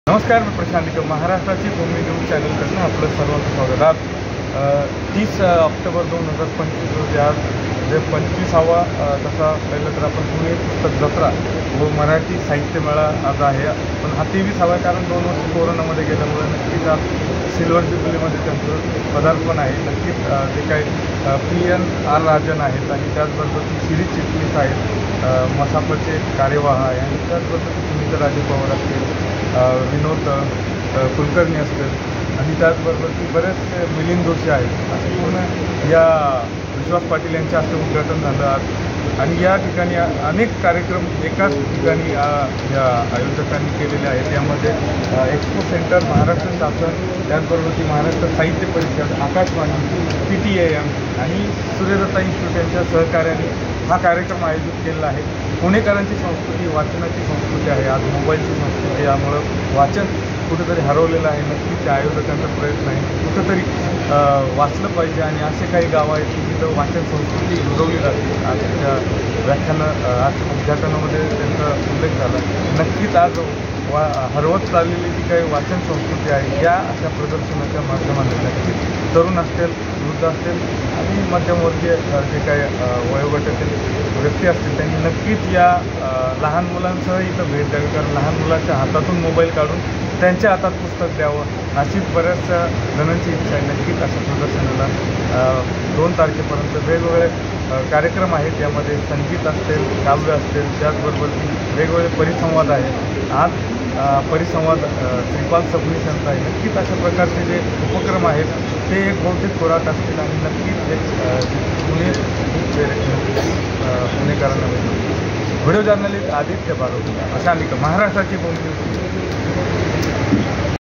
नमस्कार, मी प्रशांत महाराष्ट्राची भूमी न्यूज चॅनलकडून आपलं सर्वांचं स्वागत. आज 30 ऑक्टोबर 2025 रोजी आज जे 25वा तसा पहिलं तर आपण पुणे पुस्तक जत्रा व मराठी साहित्य मेळा आज आहे. पण हा 23वा आहे, कारण 2 वर्ष कोरोनामध्ये गेल्यामुळे नक्कीच आज सिल्वर जुबलीमध्ये त्यांचं पदार्पण आहे. नक्कीच जे काही PN.R. राजन आहेत आणि त्याचबरोबर शिरीष चिटणीस आहेत, मसापचे कार्यवाह आहे आणि त्याचबरोबर सुनीता राजे पवार असतील, विनोद कुलकर्णी असतील आणि त्याचबरोबर की बरेचसे मिलिंद जोशी आहेत. असे पूर्ण या विश्वास पाटील यांच्या हस्ते उद्घाटन झालं आज आणि या ठिकाणी अनेक कार्यक्रम एकाच ठिकाणी या आयोजकांनी केलेले आहेत. यामध्ये एक्सपो सेंटर, महाराष्ट्र शासन, त्याचबरोबर की महाराष्ट्र साहित्य परिषद, आकाशवाणी, PTIM आणि सूर्यदत्ता इन्स्टिट्यूट यांच्या सहकार्याने हा कार्यक्रम आयोजित केलेला आहे. पुणेकरांची संस्कृती वाचनाची संस्कृती आहे, आज मोबाईलची संस्कृती, यामुळं वाचन कुठेतरी हरवलेलं आहे. नक्कीच त्या आयोजकांचा प्रयत्न आहे कुठंतरी वाचलं पाहिजे आणि असे काही गावं आहेत की तिथं वाचन संस्कृती रुजवली जाते. आजच्या आज उद्घाटनामध्ये त्यांचा उल्लेख झाला. नक्कीच आज हरवत चाललेली जी काही वाचन संस्कृती आहे, या अशा प्रदर्शनाच्या माध्यमातून नक्कीच तरुण असतील, वृद्ध असतील आणि मध्यमवर्गीय जे काही वयोगटातील व्यक्ती असतील त्यांनी नक्कीच या लहान मुलांसह इथं भेट द्यावी. कारण लहान मुलांच्या हातातून मोबाईल काढून त्यांच्या हातात पुस्तक द्यावं अशीच बऱ्याचशा जणांची इच्छा आहे. नक्कीच अशा प्रदर्शनाला 2 तारखेपर्यंत वेगवेगळे कार्यक्रम आहेत. यामध्ये संगीत असतील, काव्य असतील, त्याचबरोबर वेगवेगळे परिसंवाद आहेत. आज परिसंवाद श्रीपाल सबनीस यांचा आहे. नक्कीच अशा प्रकारचे जे उपक्रम आहेत ते एक बौद्धिक खोराक असतील आणि नक्कीच एक पुणेकरांना मिळतील. व्हिडिओ जर्नलिस्ट आदित्य बारोट, अशानिका, महाराष्ट्राची भूमी.